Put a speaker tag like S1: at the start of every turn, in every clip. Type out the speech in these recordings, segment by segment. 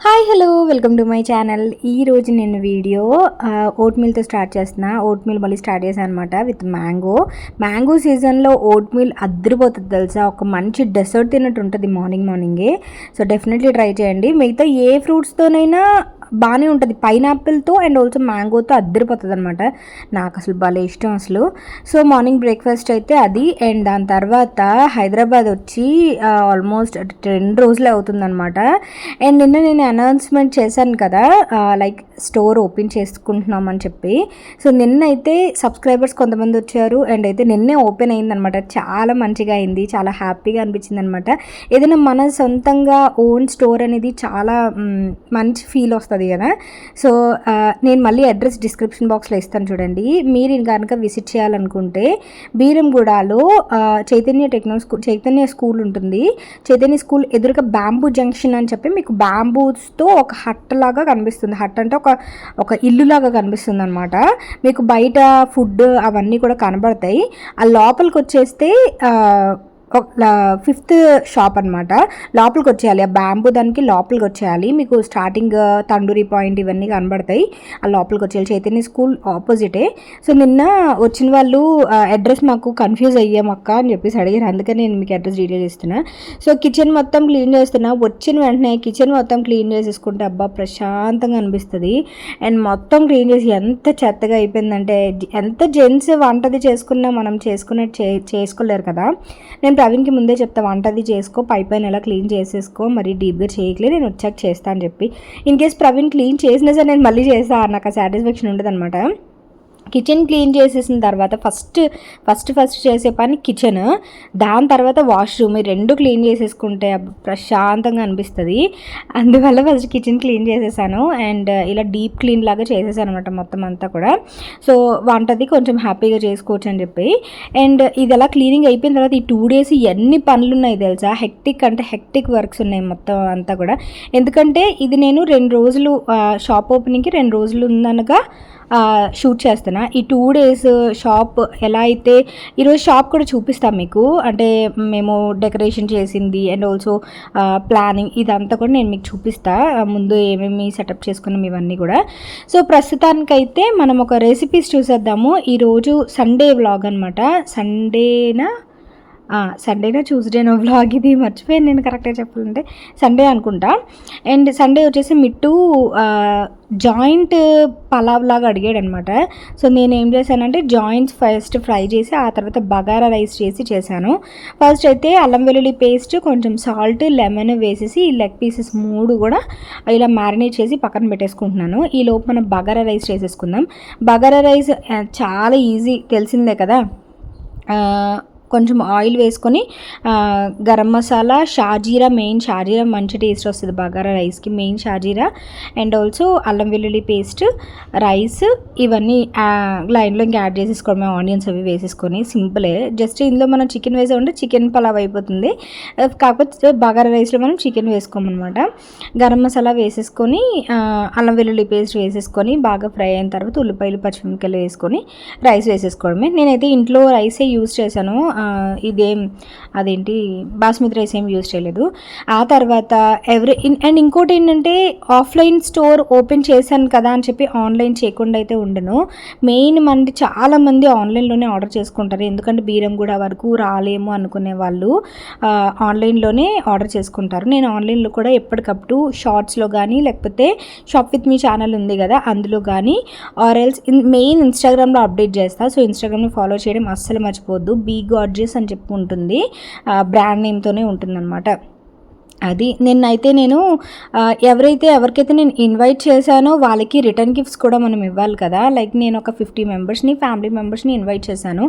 S1: Hi hello welcome to my channel. ఈరోజు నేను video vote మీల్తో start చేస్తున్నా. ఓట్ మీల్ మళ్ళీ స్టార్ట్ చేశాను అనమాట విత్ మ్యాంగో సీజన్లో ఓట్ మీల్ అద్దరిపోతుంది తెలుసా. ఒక మంచి డెసర్ట్ తిన్నట్టు ఉంటుంది మార్నింగే. సో డెఫినెట్లీ ట్రై చేయండి. మిగతా ఏ ఫ్రూట్స్తోనైనా బాగానే ఉంటుంది, పైనాపిల్తో అండ్ ఆల్సో మ్యాంగోతో అద్దరిపోతుంది అనమాట. నాకు అసలు భలే ఇష్టం అసలు. సో మార్నింగ్ బ్రేక్ఫాస్ట్ అయితే అది. అండ్ దాని తర్వాత హైదరాబాద్ వచ్చి ఆల్మోస్ట్ 2 రోజులే అవుతుందన్నమాట. అండ్ నిన్న నేను అనౌన్స్మెంట్ చేశాను కదా, లైక్ స్టోర్ ఓపెన్ చేసుకుంటున్నామని చెప్పి. సో నిన్న అయితే సబ్స్క్రైబర్స్ కొంతమంది వచ్చారు అండ్ అయితే నిన్నే ఓపెన్ అయిందనమాట. చాలా మంచిగా అయింది, చాలా హ్యాపీగా అనిపించింది అనమాట. ఏదైనా మన సొంతంగా ఓన్ స్టోర్ అనేది చాలా మంచి ఫీల్ వస్తుంది కదా. సో నేను మళ్ళీ అడ్రస్ డిస్క్రిప్షన్ బాక్స్లో ఇస్తాను చూడండి. మీరు కనుక విజిట్ చేయాలనుకుంటే బీరంగూడలో చైతన్య స్కూల్ ఉంటుంది. చైతన్య స్కూల్ ఎదురుగా బ్యాంబూ జంక్షన్ అని చెప్పి మీకు బ్యాంబూస్తో ఒక హట్ లాగా కనిపిస్తుంది. హట్ అంటే ఒక ఇల్లులాగా కనిపిస్తుంది అనమాట. మీకు బయట ఫుడ్ అవన్నీ కూడా కనబడతాయి. ఆ లోపలికి వచ్చేస్తే 5th షాప్ అనమాట. లోపలికి వచ్చేయాలి, ఆ బ్యాంబూ దానికి లోపలికి వచ్చేయాలి. మీకు స్టార్టింగ్ తండూరి పాయింట్ ఇవన్నీ కనబడతాయి. ఆ లోపలికి వచ్చేయాలి. చైతన్య స్కూల్ ఆపోజిటే. సో నిన్న వచ్చిన వాళ్ళు అడ్రస్ మాకు కన్ఫ్యూజ్ అయ్యాం అక్క అని చెప్పేసి అడిగారు. అందుకని నేను మీకు అడ్రస్ డీటెయిల్ ఇస్తున్నా. సో కిచెన్ మొత్తం క్లీన్ చేస్తున్నా. వచ్చిన వెంటనే కిచెన్ మొత్తం క్లీన్ చేసేసుకుంటే అబ్బా ప్రశాంతంగా అనిపిస్తుంది. అండ్ మొత్తం క్లీన్ చేసి ఎంత చెత్తగా అయిపోయిందంటే, ఎంత జెంట్స్ వంటది చేసుకున్నా మనం చేసుకున్నట్టు చేసుకోలేరు కదా. నేను ప్రవీణ్కి ముందే చెప్తా, వంటది చేసుకో, పైన ఎలా క్లీన్ చేసేసుకో, మరి డీప్గా చేయట్లేదు, నేను వచ్చాక చేస్తా అని చెప్పి. ఇన్ కేస్ ప్రవీణ్ క్లీన్ చేసినా సరే నేను మళ్ళీ చేస్తా, నాకు ఆ సాటిస్ఫాక్షన్ ఉండదు అనమాట. కిచెన్ క్లీన్ చేసేసిన తర్వాత ఫస్ట్ చేసే పని కిచెన్, దాని తర్వాత వాష్రూమ్. ఈ 2 క్లీన్ చేసేసుకుంటే ప్రశాంతంగా అనిపిస్తుంది. అందువల్ల ఫస్ట్ కిచెన్ క్లీన్ చేసేసాను అండ్ ఇలా డీప్ క్లీన్ లాగా చేసేసాను అనమాట మొత్తం అంతా కూడా. సో వంటది కొంచెం హ్యాపీగా చేసుకోవచ్చు అని చెప్పి. అండ్ ఇది అలా క్లీనింగ్ అయిపోయిన తర్వాత ఈ 2 days ఎన్ని పనులు ఉన్నాయి తెలుసా. హెక్టిక్ వర్క్స్ ఉన్నాయి మొత్తం అంతా కూడా. ఎందుకంటే ఇది నేను 2 రోజులు షాప్ ఓపెనింగ్కి 2 రోజులు ఉందనగా షూట్ చేస్తున్నా. ఈ 2 days షాప్ ఎలా అయితే, ఈరోజు షాప్ కూడా చూపిస్తాం మీకు. అంటే మేము డెకరేషన్ చేసింది అండ్ ఆల్సో ప్లానింగ్ ఇదంతా కూడా నేను మీకు చూపిస్తా, ముందు ఏమేమి సెటప్ చేసుకున్నాం ఇవన్నీ కూడా. సో ప్రస్తుతానికైతే మనం ఒక రెసిపీస్ చూసేద్దాము. ఈరోజు సండే వ్లాగ్ అనమాట. సండేనా ట్యూస్డేనో వ్లాగ్ ఇది, మర్చిపోయాను నేను కరెక్ట్గా చెప్పాలంటే. సండే అనుకుంటా. అండ్ సండే వచ్చేసి మిట్టు జాయింట్ పలావ్ లాగా అడిగాడు అనమాట. సో నేను ఏం చేశానంటే జాయింట్స్ ఫస్ట్ ఫ్రై చేసి ఆ తర్వాత బగారా రైస్ చేశాను. ఫస్ట్ అయితే అల్లం వెల్లుల్లి పేస్ట్, కొంచెం సాల్ట్, లెమన్ వేసేసి ఈ లెగ్ పీసెస్ 3 కూడా ఇలా మ్యారినేట్ చేసి పక్కన పెట్టేసుకుంటున్నాను. ఈ లోపు మనం బగారా రైస్ చేసేసుకుందాం. బగారా రైస్ చాలా ఈజీ, తెలిసిందే కదా. కొంచెం ఆయిల్ వేసుకొని గరం మసాలా, షాజీరా, మెయిన్ షాజీరా మంచి టేస్ట్ వస్తుంది బగారా రైస్కి, మెయిన్ షాజీరా. అండ్ ఆల్సో అల్లం వెల్లుల్లి పేస్ట్, రైస్ ఇవన్నీ లైన్లో ఇంకా యాడ్ చేసేసుకోవడమే. ఆనియన్స్ అవి వేసేసుకొని సింపులే. జస్ట్ ఇందులో మనం చికెన్ వేసామంటే చికెన్ పలావ్ అయిపోతుంది. కాకపోతే బగారా రైస్లో మనం చికెన్ వేసుకోమన్నమాట. గరం మసాలా వేసేసుకొని అల్లం వెల్లుల్లి పేస్ట్ వేసేసుకొని బాగా ఫ్రై అయిన తర్వాత ఉల్లిపాయలు, పచ్చిమిరపకాయలు వేసుకొని రైస్ వేసేసుకోవడమే. నేనైతే ఇంట్లో రైసే యూజ్ చేశాను. అదేంటి బాస్మతి రైస్ ఏం యూజ్ చేయలేదు. ఆ తర్వాత అండ్ ఇంకోటి ఏంటంటే ఆఫ్లైన్ స్టోర్ ఓపెన్ చేశాను కదా అని చెప్పి ఆన్లైన్ చేయకుండా అయితే ఉండను. మెయిన్ చాలామంది ఆన్లైన్లోనే ఆర్డర్ చేసుకుంటారు. ఎందుకంటే బీరంగూడ వరకు రాలేము అనుకునే వాళ్ళు ఆన్లైన్లోనే ఆర్డర్ చేసుకుంటారు. నేను ఆన్లైన్లో కూడా ఎప్పటికప్పుడు షార్ట్స్లో కానీ లేకపోతే షాప్ విత్ మీ ఛానల్ ఉంది కదా అందులో కానీ ఆర్ఎల్స్ మెయిన్ ఇన్స్టాగ్రామ్లో అప్డేట్ చేస్తాను. సో ఇన్స్టాగ్రామ్ని ఫాలో చేయడం అస్సలు మర్చిపోవద్దు. బీ గార్జియస్ అని చెప్పి ఉంటుంది, బ్రాండ్ నేమ్తోనే ఉంటుందన్నమాట. అది నేను ఎవరికైతే నేను ఇన్వైట్ చేశానో వాళ్ళకి రిటర్న్ గిఫ్ట్స్ కూడా మనం ఇవ్వాలి కదా. లైక్ నేను ఒక 50 మెంబర్స్ని, ఫ్యామిలీ మెంబర్స్ని ఇన్వైట్ చేశాను.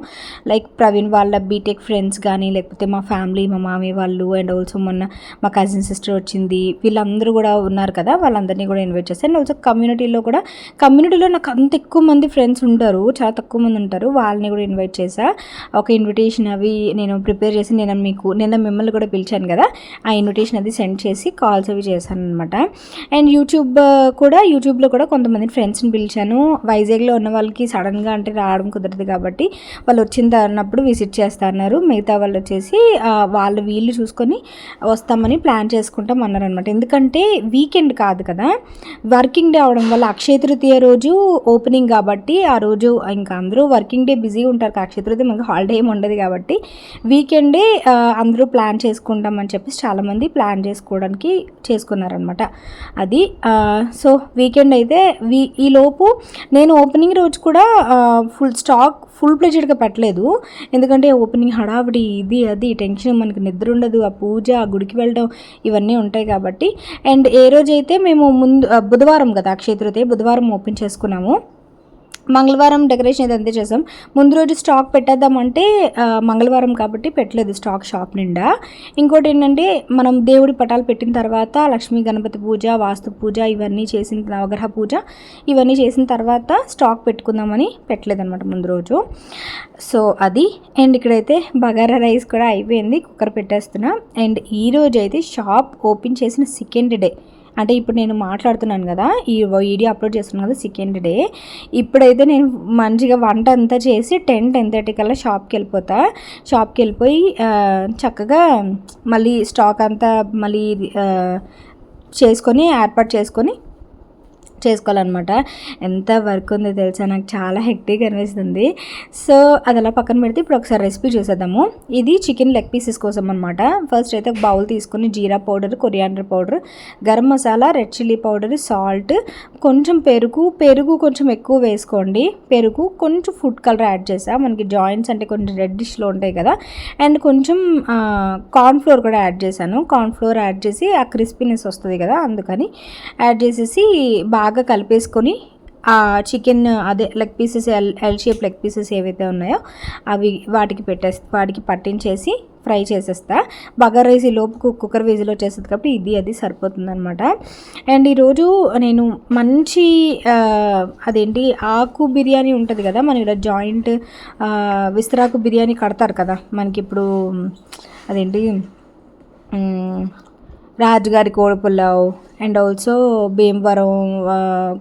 S1: లైక్ ప్రవీణ్ వాళ్ళ బీటెక్ ఫ్రెండ్స్ కానీ లేకపోతే మా ఫ్యామిలీ, మా మామయ్య వాళ్ళు అండ్ ఆల్సో మొన్న మా కజిన్ సిస్టర్ వచ్చింది, వీళ్ళందరూ కూడా ఉన్నారు కదా, వాళ్ళందరినీ కూడా ఇన్వైట్ చేశాను. అండ్ ఆల్సో కమ్యూనిటీలో నాకు అంత ఎక్కువ మంది ఫ్రెండ్స్ ఉంటారు, చాలా తక్కువ మంది ఉంటారు, వాళ్ళని కూడా ఇన్వైట్ చేశా. ఒక ఇన్విటేషన్ అవి నేను ప్రిపేర్ చేసి నిన్న మిమ్మల్ని కూడా పిలిచాను కదా, ఆ ఇన్విటేషన్ లొకేషన్ అది సెండ్ చేసి కాల్స్ అవి చేశాను అనమాట. అండ్ యూట్యూబ్లో కూడా కొంతమంది ఫ్రెండ్స్ని పిలిచాను. వైజాగ్లో ఉన్న వాళ్ళకి సడన్గా అంటే రావడం కుదరదు కాబట్టి వాళ్ళు వచ్చినప్పుడు విజిట్ చేస్తా అన్నారు. మిగతా వాళ్ళు వచ్చేసి వీళ్ళు చూసుకొని వస్తామని ప్లాన్ చేసుకుంటాం అన్నారనమాట. ఎందుకంటే వీకెండ్ కాదు కదా, వర్కింగ్ డే అవడం వల్ల అక్షయ తృతీయ రోజు ఓపెనింగ్ కాబట్టి ఆ రోజు ఇంకా అందరూ వర్కింగ్ డే బిజీగా ఉంటారు. అక్షయ తృతీయ మనకి హాలిడే ఏమి ఉండదు కాబట్టి వీకెండే అందరూ ప్లాన్ చేసుకుంటామని చెప్పేసి చాలామంది ప్లాన్ చేసుకోవడానికి చేసుకున్నారనమాట. అది సో వీకెండ్ అయితే ఈలోపు నేను ఓపెనింగ్ రోజు కూడా ఫుల్ ప్లెజెడ్గా పెట్టలేదు. ఎందుకంటే ఓపెనింగ్ హడావిడి ఇది అది టెన్షన్, మనకి నిద్ర ఉండదు, ఆ పూజ, ఆ గుడికి వెళ్ళడం ఇవన్నీ ఉంటాయి కాబట్టి. అండ్ ఏ రోజైతే మేము బుధవారం కదా అక్షయ తృతీయ, బుధవారం ఓపెన్ చేసుకున్నాము. మంగళవారం డెకరేషన్ అయితే అంతే చేసాం. ముందు రోజు స్టాక్ పెట్టేద్దామంటే మంగళవారం కాబట్టి పెట్టలేదు స్టాక్ షాప్ నిండా. ఇంకోటి ఏంటంటే మనం దేవుడి పటాలు పెట్టిన తర్వాత లక్ష్మీ గణపతి పూజ, వాస్తు పూజ ఇవన్నీ చేసిన, నవగ్రహ పూజ ఇవన్నీ చేసిన తర్వాత స్టాక్ పెట్టుకుందామని పెట్టలేదన్నమాట ముందు రోజు. సో అది. అండ్ ఇక్కడైతే బగారా రైస్ కూడా అయిపోయింది, కుక్కర్ పెట్టేస్తున్నా. అండ్ ఈరోజు అయితే షాప్ ఓపెన్ చేసిన సెకండ్ డే, అంటే ఇప్పుడు నేను మాట్లాడుతున్నాను కదా, ఈ వీడియో అప్లోడ్ చేస్తున్నాను కదా సెకండ్ డే. ఇప్పుడైతే నేను మంచిగా వంట అంతా చేసి 10-10:30 కల్లా షాప్కి వెళ్ళిపోయి చక్కగా మళ్ళీ స్టాక్ అంతా మళ్ళీ ఏర్పాటు చేసుకోవాలన్నమాట. ఎంత వర్క్ ఉందో తెలుసా, నాకు చాలా హెక్టిక్ అనిపిస్తుంది. సో అది అలా పక్కన పెడితే ఇప్పుడు ఒకసారి రెసిపీ చూసేద్దాము. ఇది చికెన్ లెగ్ పీసెస్ కోసం అనమాట. ఫస్ట్ అయితే ఒక బౌల్ తీసుకొని jeera powder, coriander powder, garam masala, red chilli powder, salt, కొంచెం పెరుగు కొంచెం ఎక్కువ వేసుకోండి. పెరుగు కొంచెం ఫుడ్ కలర్ యాడ్ చేసా, మనకి జాయింట్స్ అంటే కొంచెం రెడ్డిష్లో ఉంటాయి కదా. అండ్ కొంచెం కార్న్ఫ్లోర్ కూడా యాడ్ చేశాను. కార్న్ఫ్లోర్ యాడ్ చేసి ఆ క్రిస్పీనెస్ వస్తుంది కదా, అందుకని యాడ్ చేసేసి బాగా కలిపేసుకొని ఆ చికెన్ అదే leg pieces L shape leg pieces ఏవైతే ఉన్నాయో అవి వాటికి పట్టించేసి ఫ్రై చేసేస్తా. బగారా రైస్ ఈ లోపు కుక్కర్ విజిల్ వచ్చేస్తుంది కాబట్టి అది సరిపోతుంది అనమాట. అండ్ ఈరోజు నేను మంచి అదేంటి ఆకు బిర్యానీ ఉంటుంది కదా, మన ఇలా జాయింట్ విస్తరాకు బిర్యానీ కడతారు కదా మనకి ఇప్పుడు, అదేంటి రాజుగారి కోడి పులావ్ అండ్ ఆల్సో భీమవరం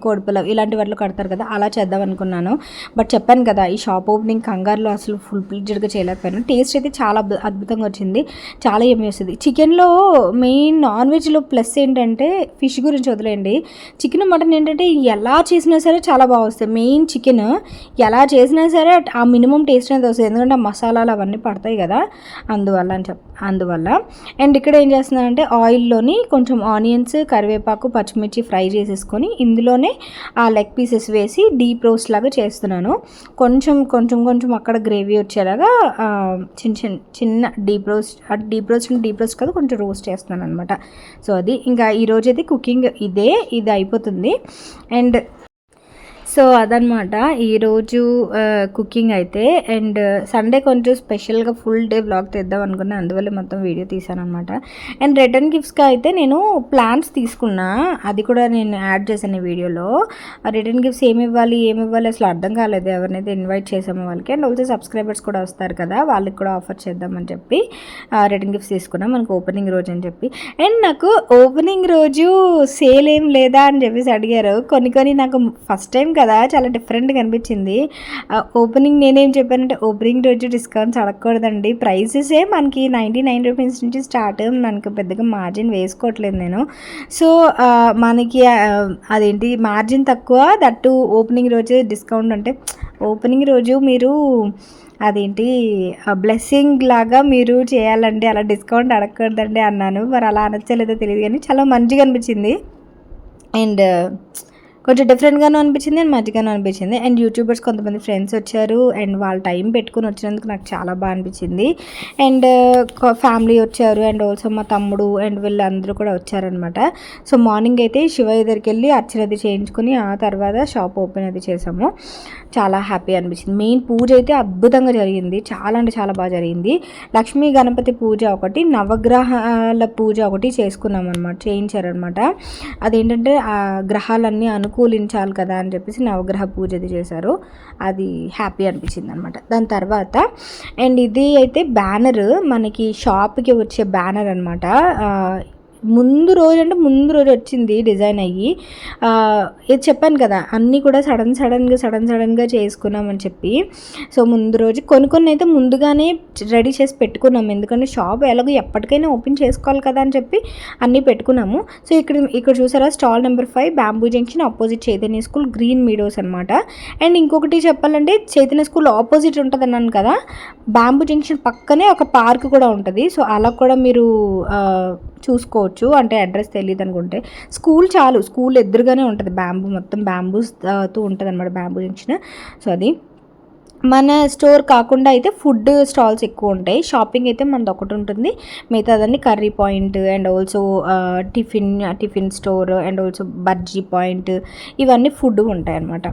S1: కోడి పులావ్ ఇలాంటి వాటిలో కడతారు కదా, అలా చేద్దాం అనుకున్నాను. బట్ చెప్పాను కదా ఈ షాప్ ఓపెనింగ్ కంగారులో అసలు ఫుల్ ప్లేజెడ్గా చేయలేకపోయాను. టేస్ట్ అయితే చాలా అద్భుతంగా వచ్చింది, చాలా ఏమి వస్తుంది. చికెన్లో మెయిన్ నాన్ వెజ్లో ప్లస్ ఏంటంటే ఫిష్ గురించి వదిలేయండి, చికెన్ మటన్ ఏంటంటే ఎలా చేసినా సరే చాలా బాగా వస్తాయి. మెయిన్ చికెన్ ఎలా చేసినా సరే ఆ మినిమం టేస్ట్ అనేది వస్తుంది, ఎందుకంటే ఆ మసాలాలు అవన్నీ పడతాయి కదా, అందువల్ల. అండ్ ఇక్కడ ఏం చేస్తున్నానంటే ఆయిల్లోని కొంచెం ఆనియన్స్, కరివేపాకు, పచ్చిమిర్చి ఫ్రై చేసేసుకొని ఇందులోనే ఆ లెగ్ పీసెస్ వేసి డీప్ రోస్ట్ లాగా చేస్తున్నాను. కొంచెం అక్కడ గ్రేవీ వచ్చేలాగా చిన్న డీప్ రోస్ట్ కాదు, కొంచెం రోస్ట్ చేస్తున్నాను అనమాట. సో అది ఇంకా ఈరోజైతే కుకింగ్ ఇది అయిపోతుంది. అండ్ సో అదనమాట ఈరోజు కుకింగ్ అయితే. అండ్ సండే కొంచెం స్పెషల్గా ఫుల్ డే వ్లాగ్ తీద్దాం అనుకున్నాను, అందువల్ల మొత్తం వీడియో తీసాను అనమాట. అండ్ రిటర్న్ గిఫ్ట్స్గా అయితే నేను ప్లాన్స్ తీసుకున్నా, అది కూడా నేను యాడ్ చేశాను ఈ వీడియోలో. రిటర్న్ గిఫ్ట్స్ ఏమి ఇవ్వాలి అసలు అర్థం కాలేదు, ఎవరినైతే ఇన్వైట్ చేసామో వాళ్ళకి. అండ్ ఆల్సో సబ్స్క్రైబర్స్ కూడా వస్తారు కదా, వాళ్ళకి కూడా ఆఫర్ చేద్దామని చెప్పి రిటర్న్ గిఫ్ట్స్ తీసుకున్నాం మనకు ఓపెనింగ్ రోజు అని చెప్పి. అండ్ నాకు ఓపెనింగ్ రోజు సేల్ ఏం లేదా అని చెప్పేసి అడిగారు. కొన్ని నాకు ఫస్ట్ టైం కదా చాలా డిఫరెంట్గా అనిపించింది. ఓపెనింగ్ నేనేం చెప్పానంటే ఓపెనింగ్ రోజు డిస్కౌంట్స్ అడగకూడదండి, ప్రైసెసే మనకి 99 రూపీస్ నుంచి స్టార్ట్, మనకు పెద్దగా మార్జిన్ వేసుకోవట్లేదు నేను. సో మనకి అదేంటి మార్జిన్ తక్కువ, దట్టు ఓపెనింగ్ రోజు డిస్కౌంట్. అంటే ఓపెనింగ్ రోజు మీరు అదేంటి బ్లెస్సింగ్ లాగా మీరు చేయాలండి, అలా డిస్కౌంట్ అడగకూడదండి అన్నాను. మరి అలా అనొచ్చలేదో తెలియదు కానీ చాలా మంచిగా అనిపించింది. అండ్ కొంచెం డిఫరెంట్గానూ అనిపించింది అండ్ మంచిగానూ అనిపించింది. అండ్ యూట్యూబర్స్ కొంతమంది ఫ్రెండ్స్ వచ్చారు అండ్ వాళ్ళ టైం పెట్టుకుని వచ్చినందుకు నాకు చాలా బాగా అనిపించింది. అండ్ ఫ్యామిలీ వచ్చారు అండ్ ఆల్సో మా తమ్ముడు అండ్ వీళ్ళందరూ కూడా వచ్చారనమాట. సో మార్నింగ్ అయితే శివయ్య దగ్గరికి వెళ్ళి అర్చన అది చేయించుకుని ఆ తర్వాత షాప్ ఓపెన్ అది చేసాము. చాలా హ్యాపీ అనిపించింది. మెయిన్ పూజ అయితే అద్భుతంగా జరిగింది, చాలా అంటే చాలా బాగా జరిగింది. లక్ష్మీ గణపతి పూజ ఒకటి, నవగ్రహాల పూజ ఒకటి చేయించారనమాట. అదేంటంటే ఆ గ్రహాలన్నీ అనుకూలించాలి కదా అని చెప్పేసి నవగ్రహ పూజ అది చేశారు, అది హ్యాపీ అనిపించింది అనమాట. దాని తర్వాత అండ్ ఇది అయితే బ్యానర్, మనకి షాప్కి వచ్చే బ్యానర్ అనమాట. ముందు రోజు అంటే ముందు రోజు వచ్చింది డిజైన్ అయ్యి. ఇది చెప్పాను కదా అన్నీ కూడా సడన్గా చేసుకున్నామని చెప్పి. సో ముందు రోజు కొన్ని అయితే ముందుగానే రెడీ చేసి పెట్టుకున్నాము, ఎందుకంటే షాప్ ఎలాగో ఎప్పటికైనా ఓపెన్ చేసుకోవాలి కదా అని చెప్పి అన్నీ పెట్టుకున్నాము. సో ఇక్కడ చూసారా stall number 5 bamboo junction opposite Chaitanya school green meadows అనమాట. అండ్ ఇంకొకటి చెప్పాలంటే చైతన్య స్కూల్ ఆపోజిట్ ఉంటుంది అన్నాను కదా, బ్యాంబూ జంక్షన్ పక్కనే ఒక పార్క్ కూడా ఉంటుంది. సో అలా కూడా మీరు చూసుకోవచ్చు, అంటే అడ్రస్ తెలియదు అనుకుంటే. స్కూల్ ఎదురుగానే ఉంటుంది, మొత్తం బ్యాంబూస్తో ఉంటుంది అనమాట బ్యాంబూ జంక్షన్. సో అది మన స్టోర్ కాకుండా అయితే ఫుడ్ స్టాల్స్ ఎక్కువ ఉంటాయి. షాపింగ్ అయితే మనది ఒకటి ఉంటుంది, మిగతాదన్నీ curry point and also tiffin store and also bajji point, ఇవన్నీ ఫుడ్ ఉంటాయి అనమాట.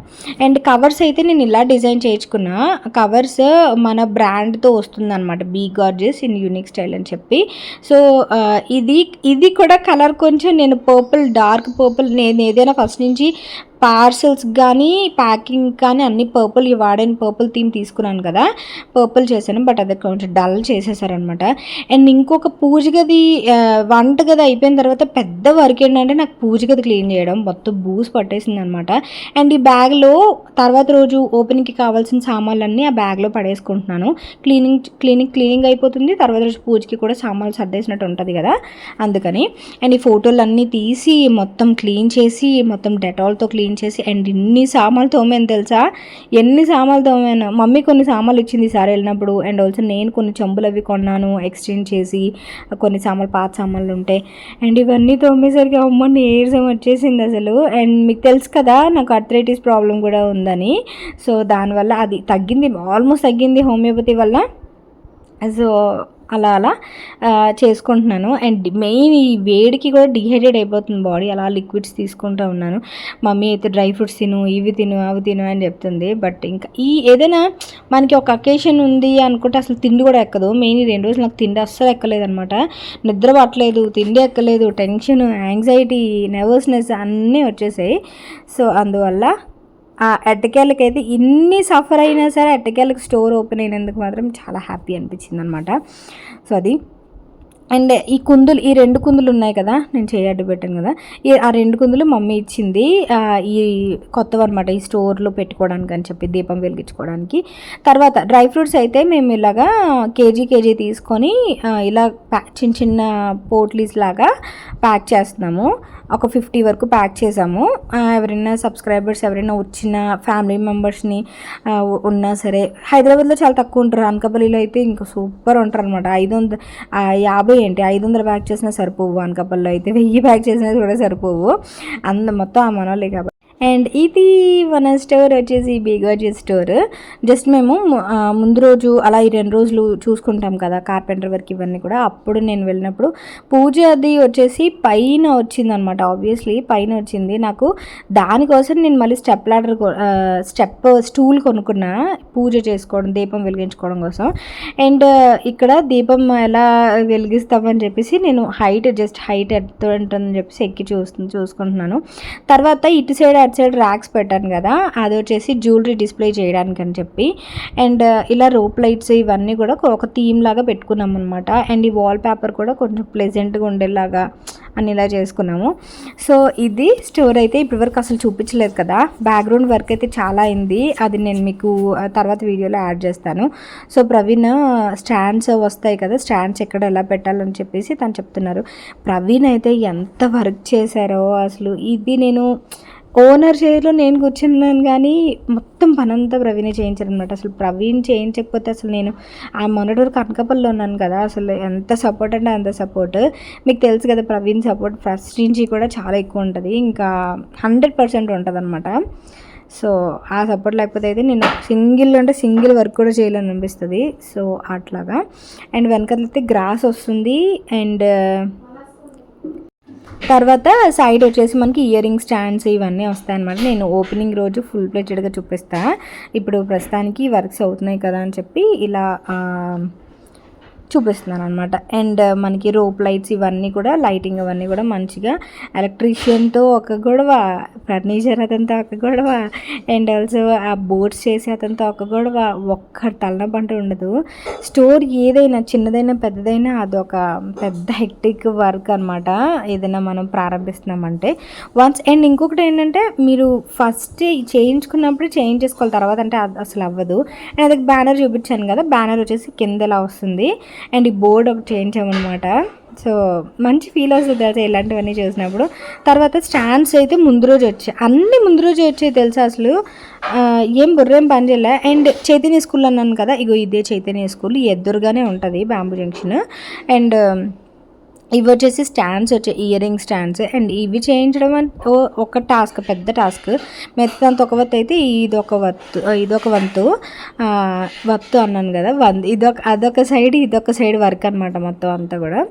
S1: అండ్ కవర్స్ అయితే నేను ఇలా డిజైన్ చేయించుకున్నా. కవర్స్ మన బ్రాండ్తో వస్తుంది అనమాట, be gorgeous in unique style అని చెప్పి. సో ఇది కూడా కలర్ కొంచెం నేను డార్క్ పర్పుల్, నేను ఏదైనా ఫస్ట్ నుంచి పార్సల్స్ కానీ ప్యాకింగ్ కానీ అన్ని పర్పుల్, వాడని పర్పుల్ థీమ్ తీసుకున్నాను కదా, పర్పుల్ చేశాను. బట్ అది కొంచెం డల్ చేసేసారనమాట. అండ్ ఇంకొక పూజ గది, వంట గది అయిపోయిన తర్వాత పెద్ద వర్క్ ఏంటంటే నాకు పూజ గది క్లీన్ చేయడం, మొత్తం బూస్ పట్టేసింది అనమాట. అండ్ ఈ బ్యాగ్లో తర్వాత రోజు ఓపెనింగ్కి కావాల్సిన సామాన్లన్నీ ఆ బ్యాగ్లో పడేసుకుంటున్నాను. క్లీనింగ్ అయిపోతుంది, తర్వాత రోజు పూజకి కూడా సామాన్లు సర్దేసినట్టు ఉంటుంది కదా, అందుకని. అండ్ ఈ ఫోటోలు అన్నీ తీసి మొత్తం క్లీన్ చేసి, మొత్తం డెటాల్తో క్లీన్ చేసి, అండ్ ఇన్ని సామాన్లు తోమాను తెలుసా, ఎన్ని సామాన్లు తోమాను. మమ్మీ కొన్ని సామాన్లు ఇచ్చింది ఈసారి వెళ్ళినప్పుడు, అండ్ ఆల్సో నేను కొన్ని చెంబులు అవి కొన్నాను ఎక్స్చేంజ్ చేసి, కొన్ని పాత సామాన్లు ఉంటాయి. అండ్ ఇవన్నీ తోమేసరికి అమ్మ నీరసం వచ్చేసింది అసలు. అండ్ మీకు తెలుసు కదా నాకు ఆర్థరైటిస్ ప్రాబ్లం కూడా ఉందని, సో దానివల్ల అది ఆల్మోస్ట్ తగ్గింది హోమియోపతి వల్ల. సో అలా చేసుకుంటున్నాను. అండ్ మెయిన్ ఈ వేడికి కూడా డిహైడ్రేట్ అయిపోతుంది బాడీ, అలా లిక్విడ్స్ తీసుకుంటూ ఉన్నాను. మమ్మీ అయితే డ్రై ఫ్రూట్స్ తిను, ఇవి తిను, అవి తిను అని చెప్తుంది. బట్ ఇంకా ఏదైనా మనకి ఒక అకేషన్ ఉంది అనుకుంటే అసలు తిండి కూడా ఎక్కదు. మెయిన్ 2 రోజులు నాకు తిండి అస్సలు ఎక్కలేదు అనమాట, నిద్ర పట్టలేదు, తిండి ఎక్కలేదు, టెన్షన్, యాంగ్జైటీ, నర్వస్నెస్ అన్నీ వచ్చేసాయి. సో అందువల్ల ఆ ఎట్టకేళ్ళకైతే ఇన్ని సఫర్ అయినా సరే ఎట్టకేళ్ళకి స్టోర్ ఓపెన్ అయినందుకు మాత్రం చాలా హ్యాపీ అనిపించింది అనమాట. సో అది. అండ్ ఈ 2 కుందులు ఉన్నాయి కదా, నేను చేయడ్డు పెట్టాను కదా, ఆ 2 కుందులు మమ్మీ ఇచ్చింది, ఈ కొత్తవి అనమాట, ఈ స్టోర్లో పెట్టుకోవడానికి అని చెప్పి, దీపం వెలిగించుకోవడానికి. తర్వాత డ్రై ఫ్రూట్స్ అయితే మేము ఇలాగా కేజీ తీసుకొని ఇలా చిన్న పోట్లీస్ లాగా ప్యాక్ చేస్తున్నాము. ఒక 50 వరకు ప్యాక్ చేసాము. ఎవరైనా సబ్స్క్రైబర్స్ ఎవరైనా వచ్చిన ఫ్యామిలీ మెంబర్స్ని ఉన్నా సరే, హైదరాబాద్లో చాలా తక్కువ ఉంటారు, అనకాపల్లిలో అయితే ఇంకా సూపర్ ఉంటారు అనమాట. 500 ప్యాక్ చేసినా సరిపోవు, అనకాపల్లిలో అయితే 1000 ప్యాక్ చేసినా కూడా సరిపోవు, మొత్తం ఆ మనోళ్ళే కాబట్టి. అండ్ ఇది మన స్టోర్ వచ్చేసి బీ గార్జెస్ స్టోర్. జస్ట్ మేము ముందు రోజు అలా ఈ 2 రోజులు చూసుకుంటాం కదా కార్పెంటర్ వర్క్ ఇవన్నీ కూడా. అప్పుడు నేను వెళ్ళినప్పుడు పూజ అది వచ్చేసి పైన వచ్చిందనమాట, ఆబ్వియస్లీ పైన వచ్చింది. నాకు దానికోసం నేను మళ్ళీ స్టూల్ కొనుక్కున్నా పూజ చేసుకోవడం, దీపం వెలిగించుకోవడం కోసం. అండ్ ఇక్కడ దీపం ఎలా వెలిగిస్తామని చెప్పేసి నేను హైట్ ఎంత ఉంటుందని చెప్పేసి ఎక్కి చూసుకుంటున్నాను. తర్వాత అటు సైడ్ ర్యాక్స్ పెట్టాను కదా, అది వచ్చేసి జ్యువెలరీ డిస్ప్లే చేయడానికి అని చెప్పి. అండ్ ఇలా రోప్ లైట్స్ ఇవన్నీ కూడా ఒక థీమ్ లాగా పెట్టుకున్నాం అనమాట. అండ్ ఈ వాల్ పేపర్ కూడా కొంచెం ప్లెజెంట్గా ఉండేలాగా అని ఇలా చేసుకున్నాము. సో ఇది స్టోర్ అయితే ఇప్పటివరకు అసలు చూపించలేదు కదా, బ్యాక్గ్రౌండ్ వర్క్ అయితే చాలా అయింది, అది నేను మీకు తర్వాత వీడియోలో యాడ్ చేస్తాను. సో ప్రవీణ్ స్టాండ్స్ వస్తాయి కదా, స్టాండ్స్ ఎక్కడ ఎలా పెట్టాలని చెప్పేసి తను చెప్తున్నారు. ప్రవీణ్ అయితే ఎంత వర్క్ చేశారో అసలు. ఇది నేను ఓనర్ చైర్లో నేను కూర్చున్నాను కానీ మొత్తం పనంతా ప్రవీణే చేయించారనమాట. అసలు ప్రవీణ్ చేయించకపోతే అసలు నేను మొన్నటి వరకు అనకాపల్లిలో ఉన్నాను కదా, అసలు ఎంత సపోర్ట్ అంటే అంత సపోర్ట్. మీకు తెలుసు కదా ప్రవీణ్ సపోర్ట్ ఫస్ట్ నుంచి కూడా చాలా ఎక్కువ ఉంటుంది, ఇంకా 100% ఉంటుంది అనమాట. సో ఆ సపోర్ట్ లేకపోతే అయితే నేను సింగిల్ వర్క్ కూడా చేయాలని అనిపిస్తుంది. సో అట్లాగా. అండ్ వెనకాలైతే గ్రాస్ వస్తుంది. అండ్ తర్వాత సైడ్ వచ్చేసి మనకి ఇయర్ రింగ్ స్టాండ్స్ ఇవన్నీ వస్తాయన్నమాట. నేను ఓపెనింగ్ రోజు ఫుల్ ప్లేటెడ్గా చూపిస్తాను. ఇప్పుడు ప్రస్తుతానికి వర్క్స్ అవుతున్నాయి కదా అని చెప్పి ఇలా చూపిస్తున్నాను అనమాట. అండ్ మనకి రోప్ లైట్స్ ఇవన్నీ కూడా లైటింగ్ అవన్నీ కూడా మంచిగా ఎలక్ట్రీషియన్తో ఒక గొడవ, ఫర్నిచర్ అతనితో ఒక గొడవ, అండ్ ఆల్సో ఆ బోర్డ్స్ చేసి అతనితో ఒక గొడవ, ఒక్క తలనొప్పి ఉండదు. స్టోర్ ఏదైనా చిన్నదైనా పెద్దదైనా అదొక పెద్ద హెక్టిక్ వర్క్ అనమాట ఏదైనా మనం ప్రారంభిస్తున్నామంటే వన్స్. అండ్ ఇంకొకటి ఏంటంటే మీరు ఫస్ట్ చేయించుకున్నప్పుడు చేంజ్ చేసుకోవాలి, తర్వాత అంటే అసలు అవ్వదు. అండ్ అదొక బ్యానర్ చూపించాను కదా, బ్యానర్ వచ్చేసి కింద ఇలా వస్తుంది. అండ్ ఈ బోర్డ్ ఒకటి చేయించామన్నమాట. సో మంచి ఫీల్ వస్తుంది తెలుసా ఇలాంటివన్నీ చూసినప్పుడు. తర్వాత స్టాండ్స్ అయితే ముందు రోజు వచ్చాయి, అన్నీ ముందు రోజు వచ్చాయి తెలుసా. అసలు ఏం బుర్రేం పని చేయలే. అండ్ చైతన్య స్కూల్ అన్నాను కదా, ఇగో ఇదే చైతన్య స్కూల్, ఎదురుగానే ఉంటుంది బ్యాంబూ జంక్షన్. అండ్ ఇవి వచ్చేసి స్టాండ్స్ వచ్చాయి, ఇయర్ రింగ్ స్టాండ్స్. అండ్ ఇవి చేయించడం అంటే ఒక టాస్క్, పెద్ద టాస్క్. మెత్తంత ఒక వత్తు అయితే ఇదొక వత్తు అన్నాను కదా, అదొక సైడ్ వర్క్ అనమాట మొత్తం అంతా కూడా.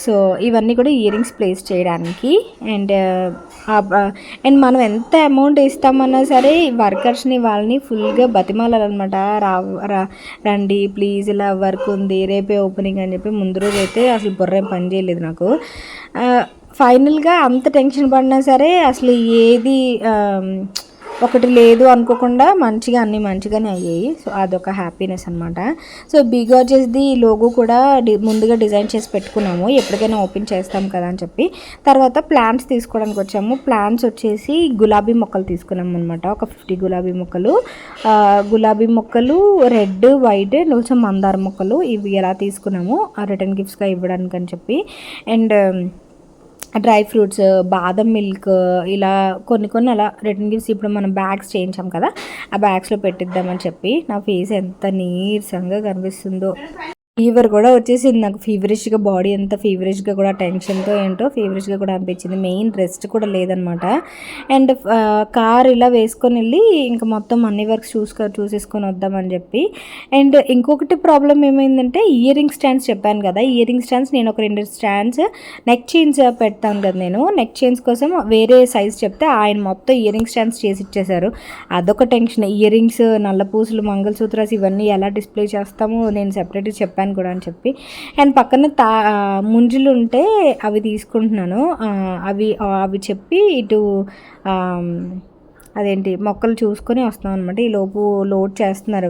S1: సో ఇవన్నీ కూడా ఇయర్ రింగ్స్ ప్లేస్ చేయడానికి. అండ్ మనం ఎంత అమౌంట్ ఇస్తామన్నా సరే వర్కర్స్ని వాళ్ళని ఫుల్గా బతిమాలన్నమాట. రండి ప్లీజ్, ఇలా వర్క్ ఉంది, రేపే ఓపెనింగ్ అని చెప్పి. ముందు రోజు అయితే అసలు బుర్రేం పని చేయలేదు నాకు. ఫైనల్గా అంత టెన్షన్ పడినా సరే అసలు ఏది ఒకటి లేదు అనుకోకుండా అన్నీ మంచిగానే అయ్యాయి. సో అదొక హ్యాపీనెస్ అనమాట. సో బిగ్ వచ్చేసి లోగో కూడా ముందుగా డిజైన్ చేసి పెట్టుకున్నాము, ఎప్పటికైనా ఓపెన్ చేస్తాం కదా అని చెప్పి. తర్వాత ప్లాంట్స్ తీసుకోవడానికి వచ్చాము. ప్లాంట్స్ వచ్చేసి గులాబీ మొక్కలు తీసుకున్నాము అనమాట, ఒక 50 గులాబీ మొక్కలు, రెడ్, వైట్, ఆల్సో మందార మొక్కలు. ఇవి ఎలా తీసుకున్నాము రిటర్న్ గిఫ్ట్స్గా ఇవ్వడానికి అని చెప్పి. అండ్ డ్రై ఫ్రూట్స్, బాదం మిల్క్, ఇలా కొన్ని అలా రిటర్న్ గిఫ్ట్స్. ఇప్పుడు మనం బ్యాగ్స్ చేయించాం కదా, ఆ బ్యాగ్స్లో పెట్టిద్దామని చెప్పి. నా ఫేస్ ఎంత నీరసంగా కనిపిస్తుందో. ఫీవర్ కూడా వచ్చేసింది నాకు, ఫీవరిష్గా, బాడీ ఎంత ఫీవరిష్గా కూడా, టెన్షన్తో ఏంటో ఫీవరిష్గా కూడా అనిపించింది. మెయిన్ రెస్ట్ కూడా లేదనమాట. అండ్ కార్ ఇలా వేసుకొని వెళ్ళి ఇంకా మొత్తం అన్ని వర్క్స్ చూసేసుకొని వద్దామని చెప్పి. అండ్ ఇంకొకటి ప్రాబ్లం ఏమైందంటే ఇయర్ రింగ్ స్టాండ్స్ చెప్పాను కదా, ఇయర్ రింగ్ స్టాండ్స్ నేను ఒక 2 స్టాండ్స్ నెక్ చైన్స్ పెడతాను కదా, నేను నెక్ చైన్స్ కోసం వేరే సైజ్ చెప్తే ఆయన మొత్తం ఇయర్ రింగ్ స్టాండ్స్ చేసి ఇచ్చేసారు. అదొక టెన్షన్. ఇయర్ రింగ్స్, నల్ల పూసలు, మంగళసూత్రాస్ ఇవన్నీ ఎలా డిస్ప్లే చేస్తామో నేను సెపరేట్గా చెప్పాను కూడా అని చెప్పి. అండ్ పక్కన ముంజులు ఉంటే అవి తీసుకుంటున్నాను. అవి చెప్పి ఇటు అదేంటి మొక్కలు చూసుకొని వస్తాం అనమాట. ఈ లోపు లోడ్ చేస్తున్నారు,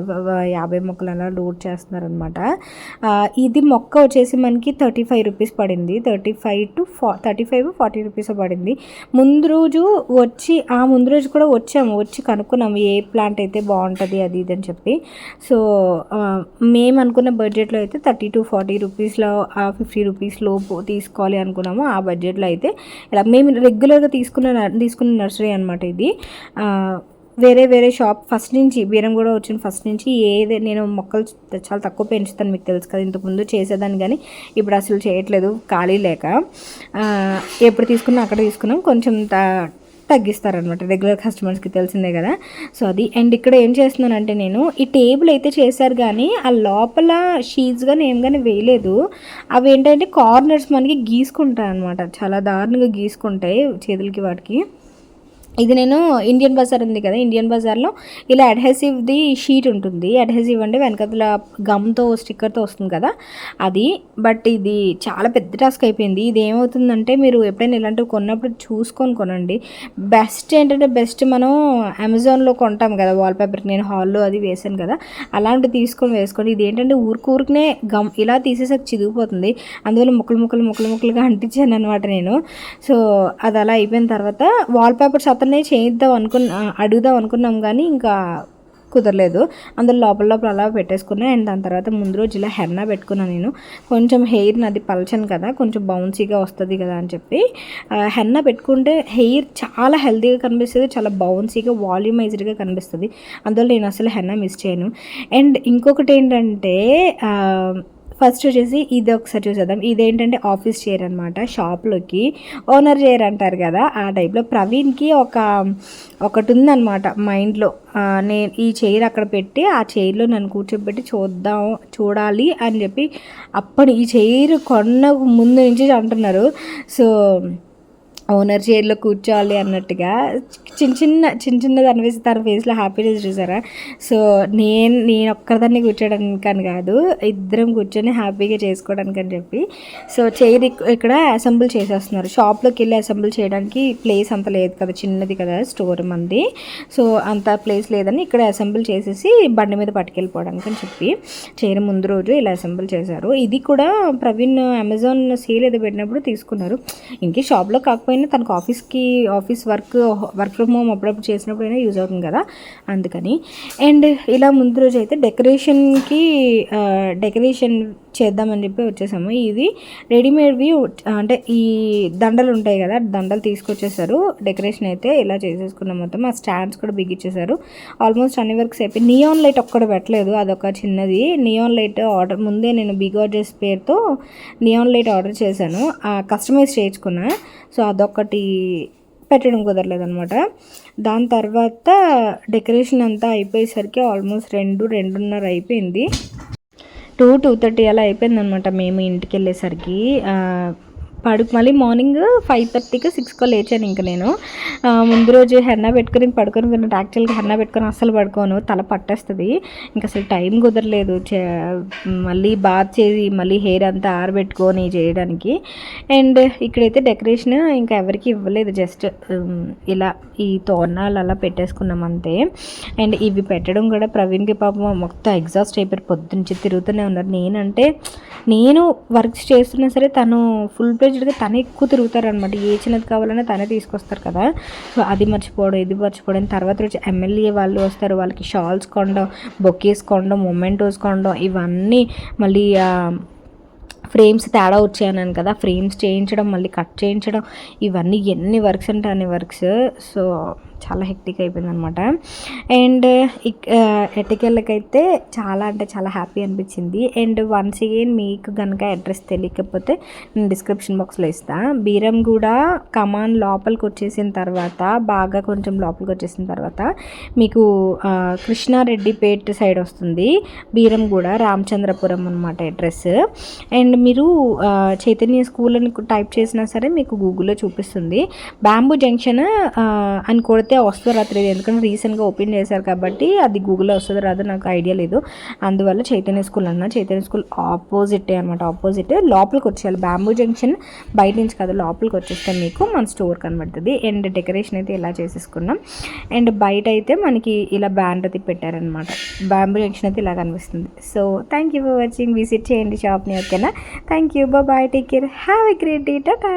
S1: 50 మొక్కలు అలా లోడ్ చేస్తున్నారు అనమాట. ఇది మొక్క వచ్చేసి మనకి 35 రూపీస్ పడింది, 35-40 రూపీస్ పడింది. ముందు రోజు కూడా వచ్చి కనుక్కున్నాము ఏ ప్లాంట్ అయితే బాగుంటుంది అది ఇది అని చెప్పి. సో మేము అనుకున్న బడ్జెట్లో అయితే 30-40 రూపీస్లో 50 రూపీస్ లోపు తీసుకోవాలి అనుకున్నాము. ఆ బడ్జెట్లో అయితే ఇలా మేము రెగ్యులర్గా తీసుకున్న నర్సరీ అనమాట ఇది. వేరే షాప్ ఫస్ట్ నుంచి బీరం కూడా వచ్చిన ఫస్ట్ నుంచి నేను మొక్కలు చాలా తక్కువ పెంచుతాను, మీకు తెలుసు కదా. ఇంతకుముందు చేసేదాన్ని కానీ ఇప్పుడు అసలు చేయట్లేదు, ఖాళీ లేక. ఎప్పుడు తీసుకున్నా అక్కడ తీసుకున్నాం, కొంచెం తగ్గిస్తారనమాట రెగ్యులర్ కస్టమర్స్కి, తెలిసిందే కదా. సో అది. అండ్ ఇక్కడ ఏం చేస్తున్నానంటే నేను ఈ టేబుల్ అయితే చేశారు కానీ ఆ లోపల షీట్స్ కానీ ఏం కానీ వేయలేదు. అవి ఏంటంటే కార్నర్స్ మనకి గీసుకుంటాయి అనమాట, చాలా దారుణంగా గీసుకుంటాయి చేతులకి వాటికి. ఇది నేను ఇండియన్ బజార్ ఉంది కదా, ఇండియన్ బజార్లో ఇలా అడ్హెసివ్ది షీట్ ఉంటుంది. అడ్హెసివ్ అంటే వెనకల గమ్తో స్టిక్కర్తో వస్తుంది కదా అది. బట్ ఇది చాలా పెద్ద టాస్క్ అయిపోయింది. ఇది ఏమవుతుందంటే మీరు ఎప్పుడైనా ఇలాంటివి కొన్నప్పుడు చూసుకొని కొనండి. బెస్ట్ మనం అమెజాన్లో కొంటాం కదా వాల్పేపర్కి, నేను హాల్లో అది వేసాను కదా, అలాంటివి వేసుకోండి. ఇది ఏంటంటే ఊరికనే గమ్ ఇలా తీసేసాక చిదిగిపోతుంది, అందువల్ల ముక్కలుగా అంటించాను అనమాట నేను. సో అది అలా అయిపోయిన తర్వాత వాల్పేపర్స్ అతనే అడుగుదాం అనుకున్నాం కానీ ఇంకా కుదరలేదు. అందులో లోపల అలా పెట్టేసుకున్నాను. అండ్ దాని తర్వాత ముందు రోజు ఇలా హెన్నా పెట్టుకున్నాను నేను. కొంచెం హెయిర్ నాది పలచను కదా, కొంచెం బౌన్సీగా వస్తుంది కదా అని చెప్పి హెన్నా పెట్టుకుంటే హెయిర్ చాలా హెల్తీగా కనిపిస్తుంది, చాలా బౌన్సీగా వాల్యూమైజ్డ్గా కనిపిస్తుంది. అందువల్ల నేను అసలు హెన్నా మిస్ చేయను. అండ్ ఇంకొకటి ఏంటంటే ఫస్ట్ వచ్చేసి ఇది ఒకసారి చూసేద్దాం. ఇదేంటంటే ఆఫీస్ చైర్ అనమాట, షాప్లోకి ఓనర్ చైర్ అంటారు కదా ఆ టైప్లో. ప్రవీణ్కి ఒకటి ఉందన్నమాట మైండ్లో, నేను ఈ చైర్ అక్కడ పెట్టి ఆ చైర్లో నన్ను కూర్చోబెట్టి చూడాలి అని చెప్పి అప్పుడు ఈ చైర్ కొన్న ముందు నుంచి అంటున్నారు. సో ఓనర్ చైర్లో కూర్చోవాలి అన్నట్టుగా చిన్నది అనిపిస్తే తన ఫేస్లో హ్యాపీనెస్ చూసారా. సో నేను ఒక్కదాన్ని కూర్చోడానికి అని కాదు, ఇద్దరం కూర్చొని హ్యాపీగా చేసుకోవడానికి అని చెప్పి సో చైర్ ఇక్కడ అసెంబుల్ చేసేస్తున్నారు. షాప్లోకి వెళ్ళి అసెంబుల్ చేయడానికి ప్లేస్ అంత లేదు కదా, చిన్నది కదా స్టోర్ మంది, సో అంత ప్లేస్ లేదని ఇక్కడ అసెంబుల్ చేసేసి బండి మీద పట్టుకెళ్ళిపోవడానికి అని చెప్పి చైర్ ముందు రోజు ఇలా అసెంబుల్ చేశారు. ఇది కూడా ప్రవీణ్ అమెజాన్ సేల్ ఏదో పెట్టినప్పుడు తీసుకున్నారు. ఇంకే షాప్లో కాకపోయినా తనకు ఆఫీస్ వర్క్ ఫ్రమ్ హోమ్ అప్పుడప్పుడు చేసినప్పుడైనా యూజ్ అవుతుంది కదా, అందుకని. అండ్ ఇలా ముందు రోజు అయితే డెకరేషన్ చేద్దామని చెప్పి వచ్చేసాము. ఇది రెడీమేడ్వి అంటే ఈ దండలు ఉంటాయి కదా, దండలు తీసుకొచ్చేసారు. డెకరేషన్ అయితే ఇలా చేసేసుకున్నాం మొత్తం. ఆ స్టాండ్స్ కూడా బిగించేశారు. ఆల్మోస్ట్ అన్ని వర్క్స్ అయిపోయి నియాన్ లైట్ ఒక్కడ పెట్టలేదు, అదొక చిన్నది నియాన్ లైట్ ఆర్డర్ ముందే నేను బిగార్జెస్ పేరుతో నియాన్ లైట్ ఆర్డర్ చేశాను, కస్టమైజ్ చేయించుకున్నా. సో అదొకటి పెట్టడం కుదరలేదనమాట. దాని తర్వాత డెకరేషన్ అంతా అయిపోయేసరికి ఆల్మోస్ట్ 2:30 అయిపోయింది. 2:30 అలా అయిపోయింది అనమాట మేము ఇంటికి వెళ్ళేసరికి. మళ్ళీ మార్నింగ్ 5:30కి 6కో లేచాను. ఇంకా నేను ముందు రోజు హెన్నా పెట్టుకుని పడుకొని యాక్చువల్గా హెన్నా పెట్టుకొని అస్సలు పడుకోను, తల పట్టేస్తుంది. ఇంకా అసలు టైం కుదరలేదు మళ్ళీ బాత్ చేసి మళ్ళీ హెయిర్ అంతా ఆరబెట్టుకొని చేయడానికి. అండ్ ఇక్కడైతే డెకరేషన్ ఇంకా ఎవరికి ఇవ్వలేదు, జస్ట్ ఇలా ఈ తోరణాలు అలా పెట్టేసుకున్నాం అంతే. అండ్ ఇవి పెట్టడం కూడా ప్రవీణ్కి పాపం మొత్తం ఎగ్జాస్ట్ అయిపోయారు, పొద్దున్నుంచి తిరుగుతూనే ఉన్నారు. నేను వర్క్స్ చేస్తున్నా సరే తను ఫుల్ ప్లేజ్డ్గా తనే ఎక్కువ తిరుగుతారనమాట. ఏ చిన్నది కావాలన్నా తనే తీసుకొస్తారు కదా, సో అది మర్చిపోవడం ఇది మర్చిపోవడం. తర్వాత రోజు ఎమ్మెల్యే వాళ్ళు వస్తారు, వాళ్ళకి షాల్స్ కొనడం, బొకేస్ కొనడం, మొమెంటోస్ కొనడం, ఇవన్నీ మళ్ళీ ఫ్రేమ్స్ తేడా వచ్చాయన్నాను కదా, ఫ్రేమ్స్ చేయించడం, మళ్ళీ కట్ చేయించడం, ఇవన్నీ ఎన్ని వర్క్స్ అంటే అన్ని వర్క్స్. సో చాలా హెక్టిక్ అయిపోయింది అనమాట. అండ్ ఎటికెళ్ళకైతే చాలా అంటే చాలా హ్యాపీ అనిపించింది. అండ్ వన్స్ అగైన్ మీకు కనుక అడ్రస్ తెలియకపోతే నేను డిస్క్రిప్షన్ బాక్స్లో ఇస్తాను. బీరంగూడ కమాన్ లోపలికి వచ్చేసిన తర్వాత, బాగా కొంచెం లోపలికి వచ్చేసిన తర్వాత మీకు కృష్ణారెడ్డిపేట సైడ్ వస్తుంది. బీరంగూడ రామచంద్రపురం అనమాట అడ్రస్. అండ్ మీరు చైతన్య స్కూల్ అని టైప్ చేసినా సరే మీకు గూగుల్లో చూపిస్తుంది. బ్యాంబూ జంక్షన్ అని కొడితే వస్తుందో రాత్రి, ఎందుకంటే రీసెంట్గా ఓపెన్ చేశారు కాబట్టి అది గూగుల్లో వస్తుందో రాదో నాకు ఐడియా లేదు, అందువల్ల చైతన్య స్కూల్ చైతన్య స్కూల్ ఆపోజిటే అనమాట. ఆపోజిట్ లోపలికి వచ్చేయాలి, బ్యాంబూ జంక్షన్ బయట నుంచి కదా, లోపలికి వచ్చేస్తే మీకు మన స్టోర్ కనబడుతుంది. అండ్ డెకరేషన్ అయితే ఇలా చేసేసుకున్నాం. అండ్ బయట అయితే మనకి ఇలా బ్యానర్ అయితే పెట్టారనమాట. బ్యాంబూ జంక్షన్ అయితే ఇలా కనిపిస్తుంది. So thank you for watching, visit చేయండి షాప్ని, ఓకేనా. Thank you, bye, take care, have a great day, Tata.